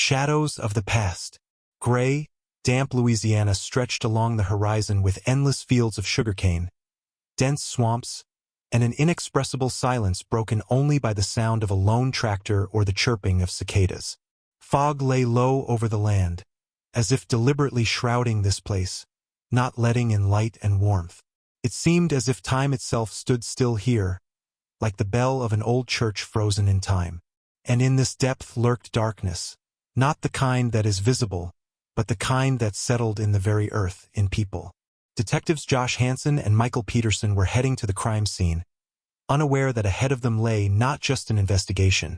Shadows of the past. Gray, damp Louisiana stretched along the horizon with endless fields of sugarcane, dense swamps, and an inexpressible silence broken only by the sound of a lone tractor or the chirping of cicadas. Fog lay low over the land, as if deliberately shrouding this place, not letting in light and warmth. It seemed as if time itself stood still here, like the bell of an old church frozen in time. And in this depth lurked darkness, not the kind that is visible, but the kind that settled in the very earth, in people. Detectives Josh Hansen and Michael Peterson were heading to the crime scene, unaware that ahead of them lay not just an investigation,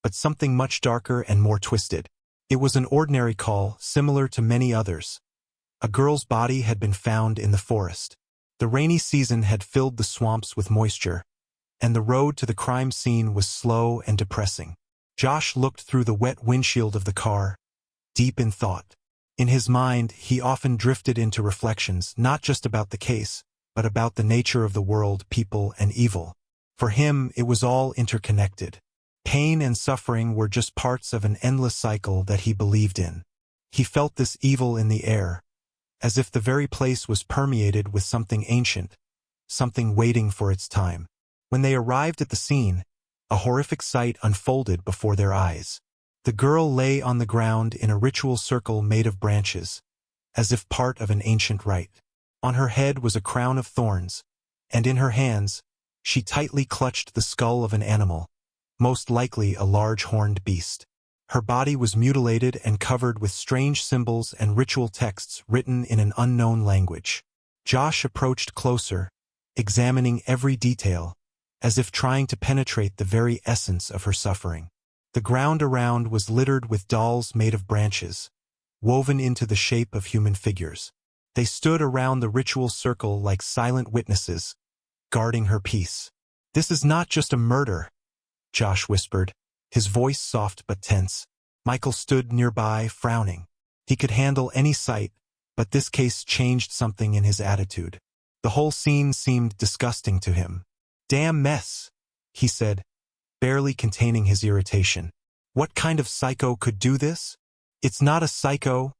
but something much darker and more twisted. It was an ordinary call, similar to many others. A girl's body had been found in the forest. The rainy season had filled the swamps with moisture, and the road to the crime scene was slow and depressing. Josh looked through the wet windshield of the car, deep in thought. In his mind, he often drifted into reflections not just about the case, but about the nature of the world, people, and evil. For him, it was all interconnected. Pain and suffering were just parts of an endless cycle that he believed in. He felt this evil in the air, as if the very place was permeated with something ancient, something waiting for its time. When they arrived at the scene, a horrific sight unfolded before their eyes. The girl lay on the ground in a ritual circle made of branches, as if part of an ancient rite. On her head was a crown of thorns, and in her hands, she tightly clutched the skull of an animal, most likely a large horned beast. Her body was mutilated and covered with strange symbols and ritual texts written in an unknown language. Josh approached closer, examining every detail, as if trying to penetrate the very essence of her suffering. The ground around was littered with dolls made of branches, woven into the shape of human figures. They stood around the ritual circle like silent witnesses, guarding her peace. "This is not just a murder," Josh whispered, his voice soft but tense. Michael stood nearby, frowning. He could handle any sight, but this case changed something in his attitude. The whole scene seemed disgusting to him. "Damn mess," he said, barely containing his irritation. "What kind of psycho could do this?" "It's not a psycho,"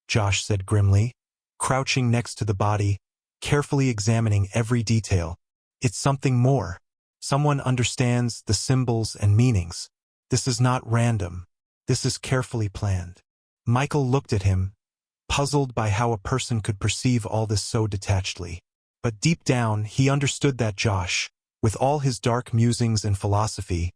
Josh said grimly, crouching next to the body, carefully examining every detail. "It's something more. Someone understands the symbols and meanings. This is not random. This is carefully planned." Michael looked at him, puzzled by how a person could perceive all this so detachedly. But deep down, he understood that Josh, with all his dark musings and philosophy,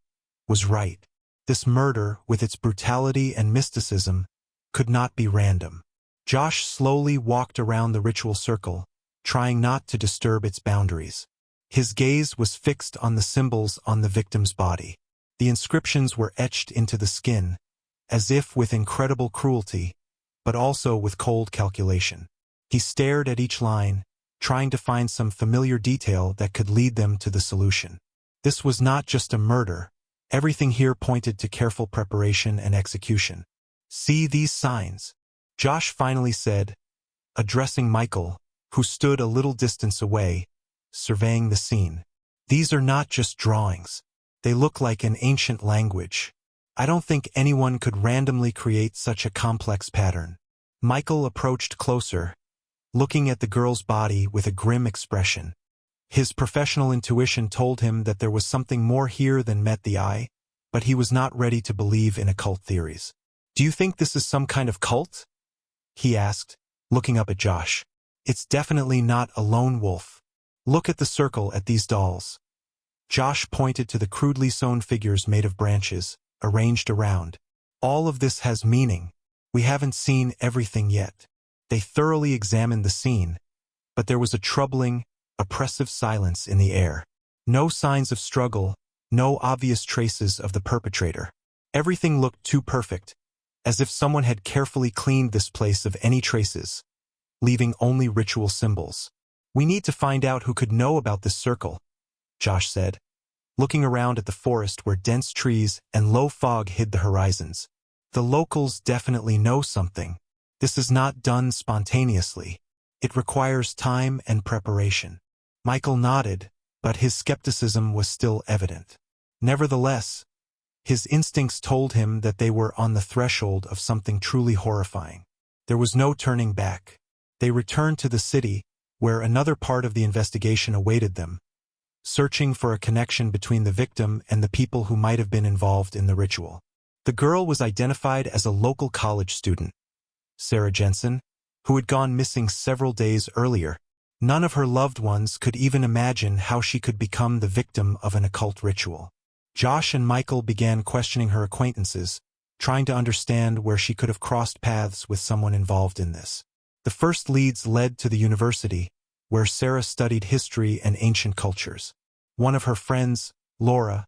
was right. This murder, with its brutality and mysticism, could not be random. Josh slowly walked around the ritual circle, trying not to disturb its boundaries. His gaze was fixed on the symbols on the victim's body. The inscriptions were etched into the skin, as if with incredible cruelty, but also with cold calculation. He stared at each line, trying to find some familiar detail that could lead them to the solution. This was not just a murder. Everything here pointed to careful preparation and execution. "See these signs?" Josh finally said, addressing Michael, who stood a little distance away, surveying the scene. "These are not just drawings. They look like an ancient language. I don't think anyone could randomly create such a complex pattern." Michael approached closer, looking at the girl's body with a grim expression. His professional intuition told him that there was something more here than met the eye, but he was not ready to believe in occult theories. "Do you think this is some kind of cult?" he asked, looking up at Josh. "It's definitely not a lone wolf. Look at the circle at these dolls." Josh pointed to the crudely sewn figures made of branches, arranged around. "All of this has meaning. We haven't seen everything yet." They thoroughly examined the scene, but there was a troubling, oppressive silence in the air. No signs of struggle, no obvious traces of the perpetrator. Everything looked too perfect, as if someone had carefully cleaned this place of any traces, leaving only ritual symbols. "We need to find out who could know about this circle," Josh said, looking around at the forest where dense trees and low fog hid the horizons. "The locals definitely know something. This is not done spontaneously. It requires time and preparation." Michael nodded, but his skepticism was still evident. Nevertheless, His instincts told him that they were on the threshold of something truly horrifying. There was no turning back. They returned to the city, where another part of the investigation awaited them, searching for a connection between the victim and the people who might have been involved in the ritual. The girl was identified as a local college student, Sarah Jensen, who had gone missing several days earlier. None of her loved ones could even imagine how she could become the victim of an occult ritual. Josh and Michael began questioning her acquaintances, trying to understand where she could have crossed paths with someone involved in this. The first leads led to the university, where Sarah studied history and ancient cultures. One of her friends, Laura,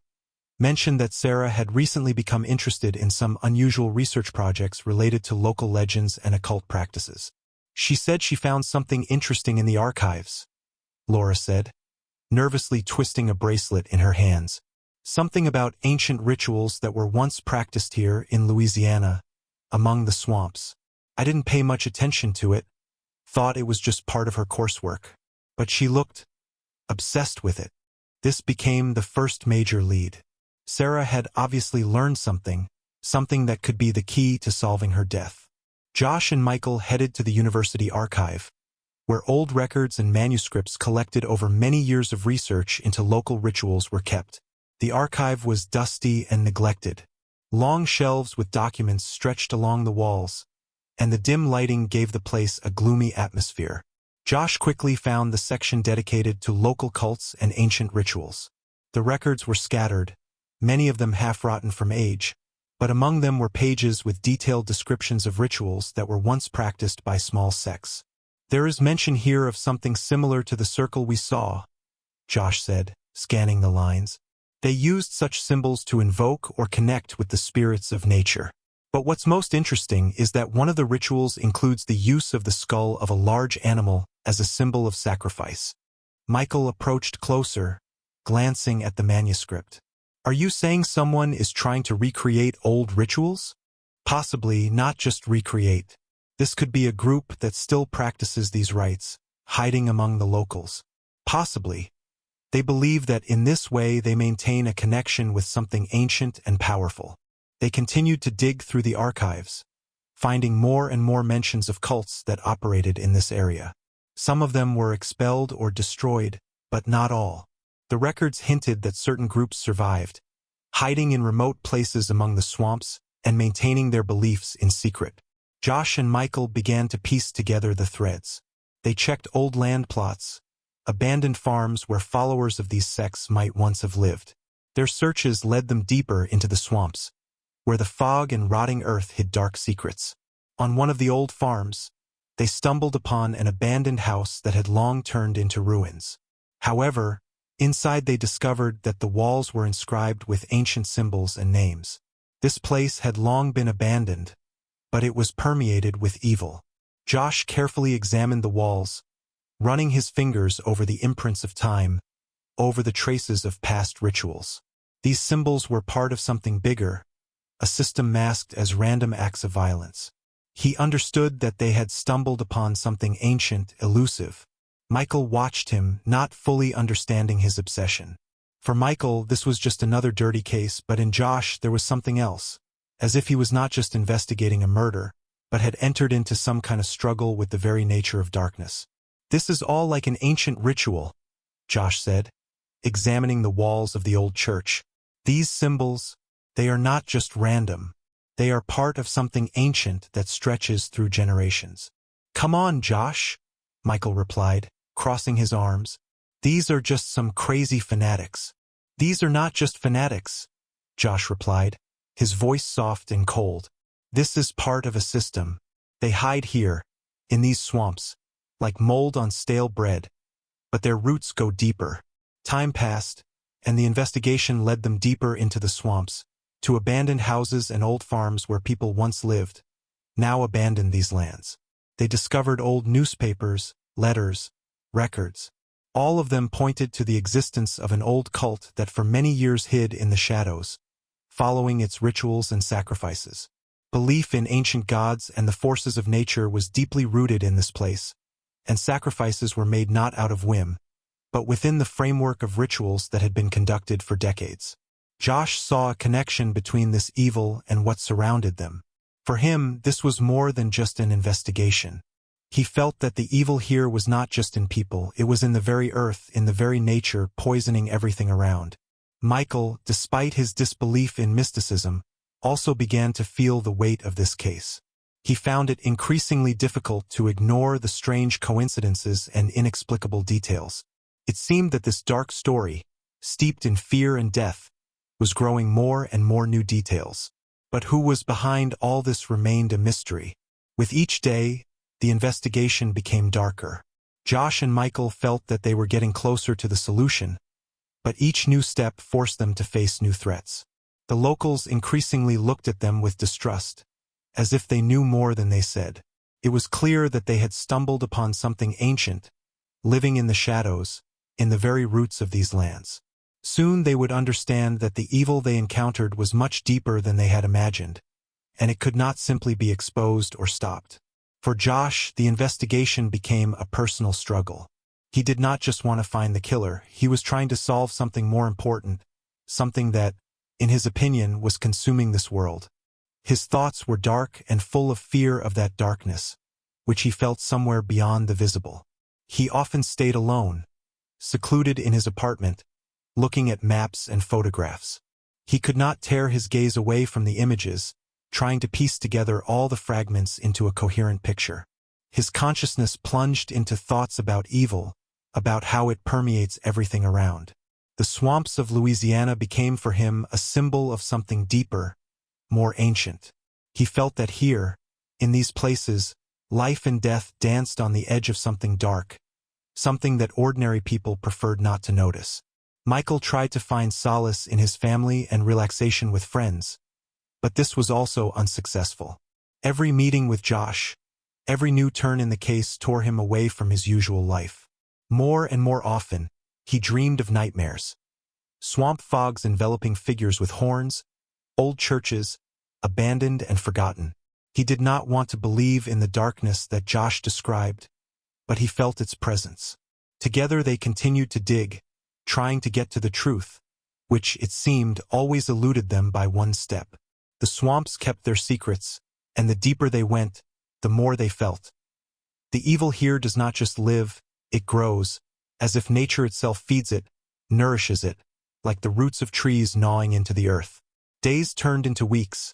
mentioned that Sarah had recently become interested in some unusual research projects related to local legends and occult practices. She said she found something interesting in the archives, Laura said, nervously twisting a bracelet in her hands. Something about ancient rituals that were once practiced here in Louisiana, among the swamps. I didn't pay much attention to it, thought it was just part of her coursework. But she looked obsessed with it. This became the first major lead. Sarah had obviously learned something that could be the key to solving her death. Josh and Michael headed to the university archive, where old records and manuscripts collected over many years of research into local rituals were kept. The archive was dusty and neglected. Long shelves with documents stretched along the walls, and the dim lighting gave the place a gloomy atmosphere. Josh quickly found the section dedicated to local cults and ancient rituals. The records were scattered, many of them half-rotten from age, but among them were pages with detailed descriptions of rituals that were once practiced by small sects. There is mention here of something similar to the circle we saw, Josh said, scanning the lines. They used such symbols to invoke or connect with the spirits of nature. But what's most interesting is that one of the rituals includes the use of the skull of a large animal as a symbol of sacrifice. Michael approached closer, glancing at the manuscript. Are you saying someone is trying to recreate old rituals? Possibly not just recreate. This could be a group that still practices these rites, hiding among the locals. Possibly. They believe that in this way they maintain a connection with something ancient and powerful. They continued to dig through the archives, finding more and more mentions of cults that operated in this area. Some of them were expelled or destroyed, but not all. The records hinted that certain groups survived, hiding in remote places among the swamps and maintaining their beliefs in secret. Josh and Michael began to piece together the threads. They checked old land plots, abandoned farms where followers of these sects might once have lived. Their searches led them deeper into the swamps, where the fog and rotting earth hid dark secrets. On one of the old farms, they stumbled upon an abandoned house that had long turned into ruins. However, inside they discovered that the walls were inscribed with ancient symbols and names. This place had long been abandoned, but it was permeated with evil. Josh carefully examined the walls, running his fingers over the imprints of time, over the traces of past rituals. These symbols were part of something bigger, a system masked as random acts of violence. He understood that they had stumbled upon something ancient, elusive. Michael watched him, not fully understanding his obsession. For Michael, this was just another dirty case, but in Josh there was something else, as if he was not just investigating a murder, but had entered into some kind of struggle with the very nature of darkness. This is all like an ancient ritual, Josh said, examining the walls of the old church. These symbols, they are not just random. They are part of something ancient that stretches through generations. Come on, Josh, Michael replied, crossing his arms. These are just some crazy fanatics. These are not just fanatics, Josh replied, his voice soft and cold. This is part of a system. They hide here, in these swamps, like mold on stale bread, but their roots go deeper. Time passed, and the investigation led them deeper into the swamps, to abandoned houses and old farms where people once lived, now abandoned these lands. They discovered old newspapers, letters, records. All of them pointed to the existence of an old cult that for many years hid in the shadows, following its rituals and sacrifices. Belief in ancient gods and the forces of nature was deeply rooted in this place, and sacrifices were made not out of whim, but within the framework of rituals that had been conducted for decades. Josh saw a connection between this evil and what surrounded them. For him, this was more than just an investigation. He felt that the evil here was not just in people, it was in the very earth, in the very nature, poisoning everything around. Michael, despite his disbelief in mysticism, also began to feel the weight of this case. He found it increasingly difficult to ignore the strange coincidences and inexplicable details. It seemed that this dark story, steeped in fear and death, was growing more and more new details. But who was behind all this remained a mystery. With each day, the investigation became darker. Josh and Michael felt that they were getting closer to the solution, but each new step forced them to face new threats. The locals increasingly looked at them with distrust, as if they knew more than they said. It was clear that they had stumbled upon something ancient, living in the shadows, in the very roots of these lands. Soon they would understand that the evil they encountered was much deeper than they had imagined, and it could not simply be exposed or stopped. For Josh, the investigation became a personal struggle. He did not just want to find the killer, he was trying to solve something more important, something that, in his opinion, was consuming this world. His thoughts were dark and full of fear of that darkness, which he felt somewhere beyond the visible. He often stayed alone, secluded in his apartment, looking at maps and photographs. He could not tear his gaze away from the images, trying to piece together all the fragments into a coherent picture. His consciousness plunged into thoughts about evil, about how it permeates everything around. The swamps of Louisiana became for him a symbol of something deeper, more ancient. He felt that here, in these places, life and death danced on the edge of something dark, something that ordinary people preferred not to notice. Michael tried to find solace in his family and relaxation with friends, but this was also unsuccessful. Every meeting with Josh, every new turn in the case tore him away from his usual life. More and more often, he dreamed of nightmares. Swamp fogs enveloping figures with horns, old churches, abandoned and forgotten. He did not want to believe in the darkness that Josh described, but he felt its presence. Together they continued to dig, trying to get to the truth, which, it seemed, always eluded them by one step. The swamps kept their secrets, and the deeper they went, the more they felt. The evil here does not just live, it grows, as if nature itself feeds it, nourishes it, like the roots of trees gnawing into the earth. Days turned into weeks,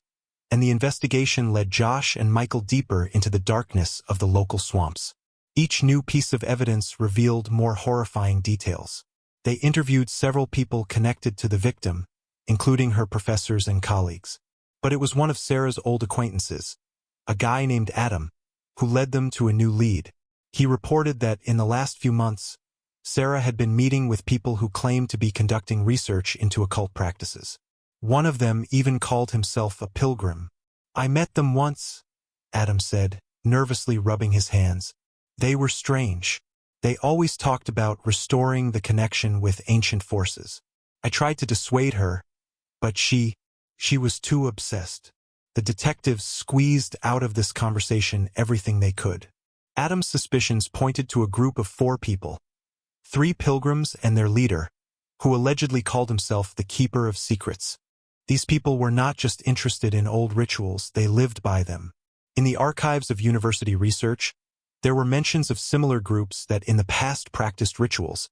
and the investigation led Josh and Michael deeper into the darkness of the local swamps. Each new piece of evidence revealed more horrifying details. They interviewed several people connected to the victim, including her professors and colleagues. But it was one of Sarah's old acquaintances, a guy named Adam, who led them to a new lead. He reported that in the last few months, Sarah had been meeting with people who claimed to be conducting research into occult practices. One of them even called himself a pilgrim. "I met them once," Adam said, nervously rubbing his hands. "They were strange. They always talked about restoring the connection with ancient forces. I tried to dissuade her, but she was too obsessed." The detectives squeezed out of this conversation everything they could. Adam's suspicions pointed to a group of 4 people, 3 pilgrims and their leader, who allegedly called himself the Keeper of Secrets. These people were not just interested in old rituals, they lived by them. In the archives of university research, there were mentions of similar groups that in the past practiced rituals,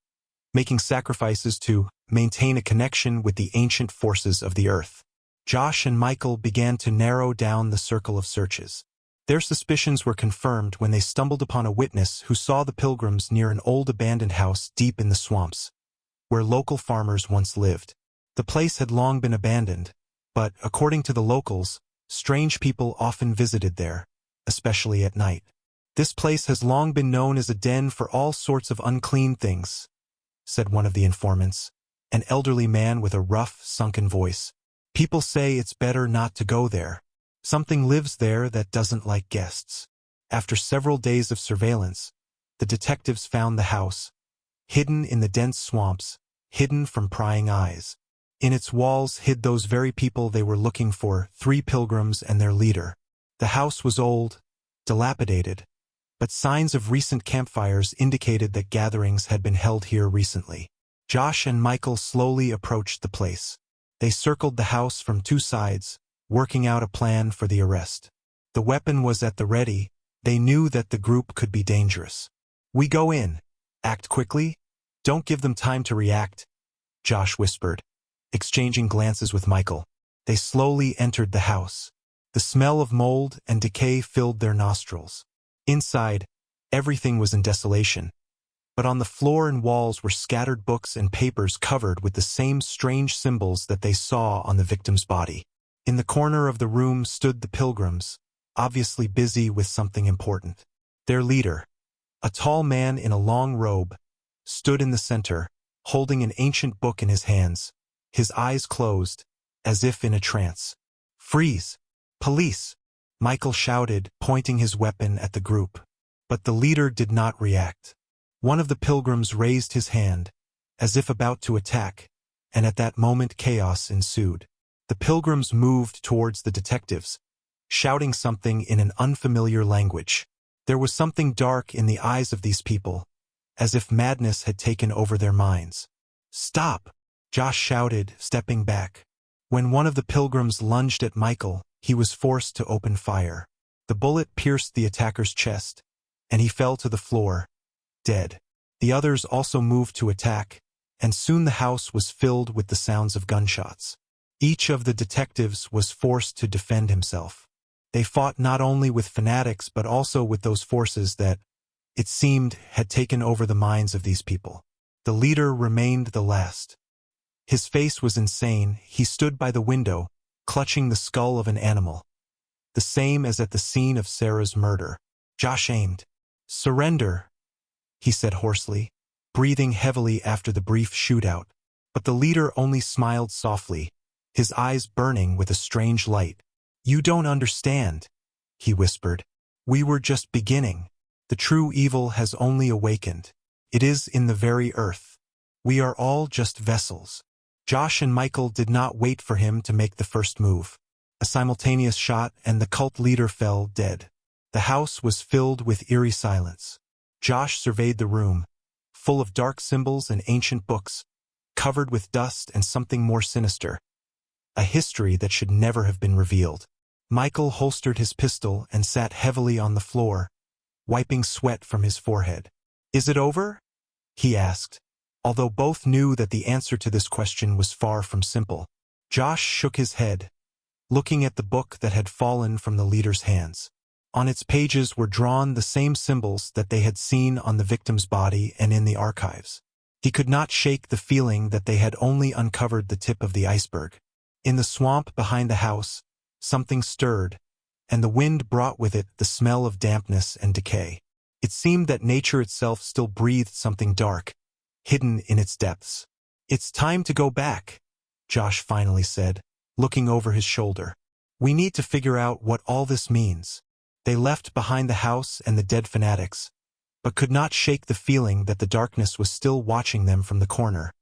making sacrifices to maintain a connection with the ancient forces of the earth. Josh and Michael began to narrow down the circle of searches. Their suspicions were confirmed when they stumbled upon a witness who saw the pilgrims near an old abandoned house deep in the swamps, where local farmers once lived. The place had long been abandoned, but, according to the locals, strange people often visited there, especially at night. "This place has long been known as a den for all sorts of unclean things," said one of the informants, an elderly man with a rough, sunken voice. "People say it's better not to go there. Something lives there that doesn't like guests." After several days of surveillance, the detectives found the house, hidden in the dense swamps, hidden from prying eyes. In its walls hid those very people they were looking for, 3 pilgrims and their leader. The house was old, dilapidated, but signs of recent campfires indicated that gatherings had been held here recently. Josh and Michael slowly approached the place. They circled the house from two sides, working out a plan for the arrest. The weapon was at the ready. They knew that the group could be dangerous. "We go in. Act quickly. Don't give them time to react," Josh whispered, exchanging glances with Michael. They slowly entered the house. The smell of mold and decay filled their nostrils. Inside, everything was in desolation, but on the floor and walls were scattered books and papers covered with the same strange symbols that they saw on the victim's body. In the corner of the room stood the pilgrims, obviously busy with something important. Their leader, a tall man in a long robe, stood in the center, holding an ancient book in his hands, his eyes closed, as if in a trance. "Freeze! Police!" Michael shouted, pointing his weapon at the group. But the leader did not react. One of the pilgrims raised his hand, as if about to attack, and at that moment chaos ensued. The pilgrims moved towards the detectives, shouting something in an unfamiliar language. There was something dark in the eyes of these people, as if madness had taken over their minds. "Stop!" Josh shouted, stepping back. When one of the pilgrims lunged at Michael, he was forced to open fire. The bullet pierced the attacker's chest, and he fell to the floor, dead. The others also moved to attack, and soon the house was filled with the sounds of gunshots. Each of the detectives was forced to defend himself. They fought not only with fanatics but also with those forces that, it seemed, had taken over the minds of these people. The leader remained the last. His face was insane. He stood by the window, clutching the skull of an animal, the same as at the scene of Sarah's murder. Josh aimed. "Surrender," he said hoarsely, breathing heavily after the brief shootout. But the leader only smiled softly, his eyes burning with a strange light. "You don't understand," he whispered. "We were just beginning. The true evil has only awakened. It is in the very earth. We are all just vessels." Josh and Michael did not wait for him to make the first move. A simultaneous shot and the cult leader fell dead. The house was filled with eerie silence. Josh surveyed the room, full of dark symbols and ancient books, covered with dust and something more sinister, a history that should never have been revealed. Michael holstered his pistol and sat heavily on the floor, wiping sweat from his forehead. "Is it over?" he asked, although both knew that the answer to this question was far from simple. Josh shook his head, looking at the book that had fallen from the leader's hands. On its pages were drawn the same symbols that they had seen on the victim's body and in the archives. He could not shake the feeling that they had only uncovered the tip of the iceberg. In the swamp behind the house, something stirred, and the wind brought with it the smell of dampness and decay. It seemed that nature itself still breathed something dark, hidden in its depths. "It's time to go back," Josh finally said, looking over his shoulder. "We need to figure out what all this means." They left behind the house and the dead fanatics, but could not shake the feeling that the darkness was still watching them from the corner,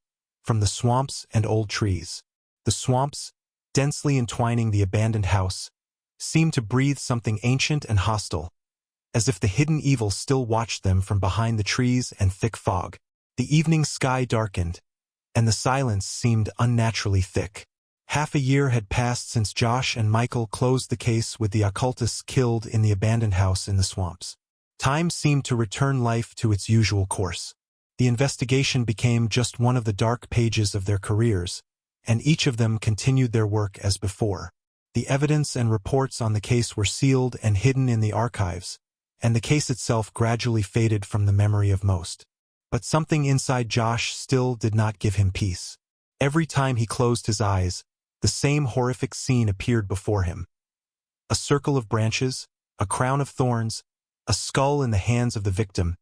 from the swamps and old trees. The swamps, densely entwining the abandoned house, seemed to breathe something ancient and hostile, as if the hidden evil still watched them from behind the trees and thick fog. The evening sky darkened, and the silence seemed unnaturally thick. Half a year had passed since Josh and Michael closed the case with the occultists killed in the abandoned house in the swamps. Time seemed to return life to its usual course. The investigation became just one of the dark pages of their careers, and each of them continued their work as before. The evidence and reports on the case were sealed and hidden in the archives, and the case itself gradually faded from the memory of most. But something inside Josh still did not give him peace. Every time he closed his eyes, the same horrific scene appeared before him. A circle of branches, a crown of thorns, a skull in the hands of the victim,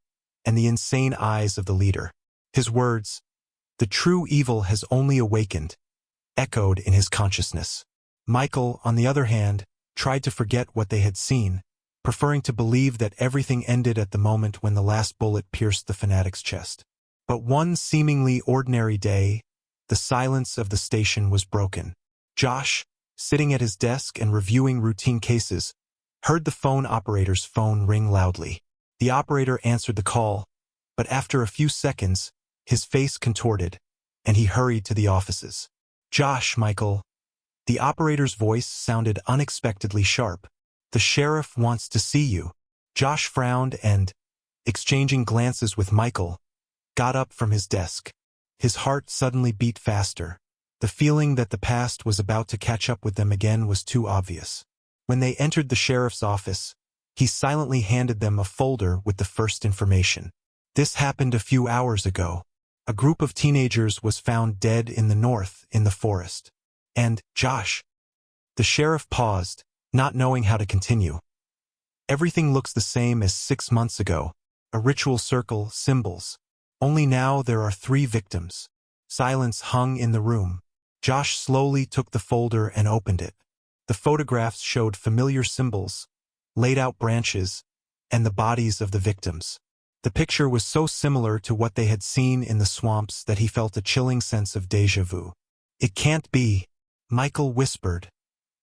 and the insane eyes of the leader. His words, "The true evil has only awakened," echoed in his consciousness. Michael, on the other hand, tried to forget what they had seen, preferring to believe that everything ended at the moment when the last bullet pierced the fanatic's chest. But one seemingly ordinary day, the silence of the station was broken. Josh, sitting at his desk and reviewing routine cases, heard the phone operator's phone ring loudly. The operator answered the call, but after a few seconds, his face contorted, and he hurried to the offices. Josh, Michael. The operator's voice sounded unexpectedly sharp. The sheriff wants to see you. Josh frowned and, exchanging glances with Michael, got up from his desk. His heart suddenly beat faster. The feeling that the past was about to catch up with them again was too obvious. When they entered the sheriff's office, he silently handed them a folder with the first information. This happened a few hours ago. A group of teenagers was found dead in the north, in the forest. And, Josh. The sheriff paused, not knowing how to continue. Everything looks the same as 6 months ago. A ritual circle, symbols. Only now there are 3 victims. Silence hung in the room. Josh slowly took the folder and opened it. The photographs showed familiar symbols, laid-out branches, and the bodies of the victims. The picture was so similar to what they had seen in the swamps that he felt a chilling sense of déjà vu. It can't be, Michael whispered,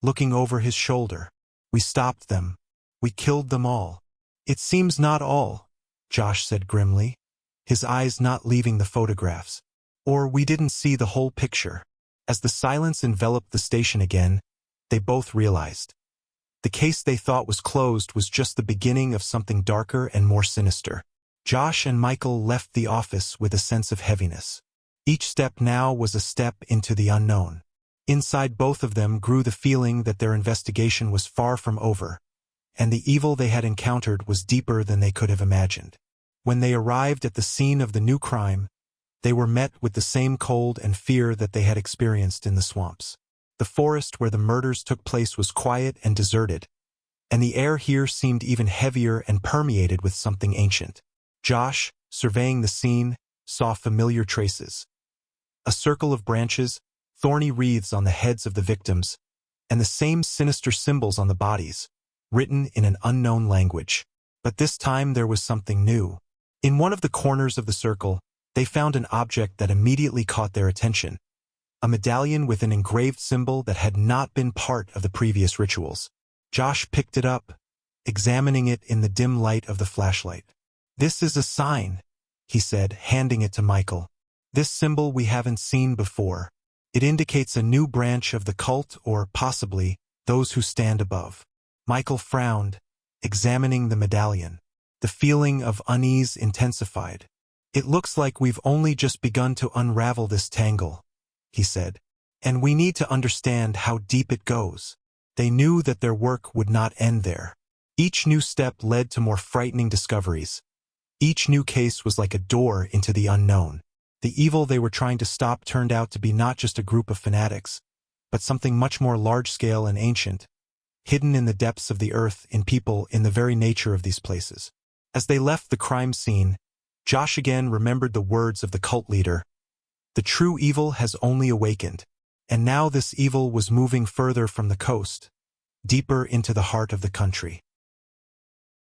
looking over his shoulder. We stopped them. We killed them all. It seems not all, Josh said grimly, his eyes not leaving the photographs. Or we didn't see the whole picture. As the silence enveloped the station again, they both realized. The case they thought was closed was just the beginning of something darker and more sinister. Josh and Michael left the office with a sense of heaviness. Each step now was a step into the unknown. Inside both of them grew the feeling that their investigation was far from over, and the evil they had encountered was deeper than they could have imagined. When they arrived at the scene of the new crime, they were met with the same cold and fear that they had experienced in the swamps. The forest where the murders took place was quiet and deserted, and the air here seemed even heavier and permeated with something ancient. Josh, surveying the scene, saw familiar traces. A circle of branches, thorny wreaths on the heads of the victims, and the same sinister symbols on the bodies, written in an unknown language. But this time there was something new. In one of the corners of the circle, they found an object that immediately caught their attention. A medallion with an engraved symbol that had not been part of the previous rituals. Josh picked it up, examining it in the dim light of the flashlight. This is a sign, he said, handing it to Michael. This symbol we haven't seen before. It indicates a new branch of the cult or, possibly, those who stand above. Michael frowned, examining the medallion. The feeling of unease intensified. It looks like we've only just begun to unravel this tangle, he said. And we need to understand how deep it goes. They knew that their work would not end there. Each new step led to more frightening discoveries. Each new case was like a door into the unknown. The evil they were trying to stop turned out to be not just a group of fanatics, but something much more large-scale and ancient, hidden in the depths of the earth, in people, in the very nature of these places. As they left the crime scene, Josh again remembered the words of the cult leader. The true evil has only awakened, and now this evil was moving further from the coast, deeper into the heart of the country.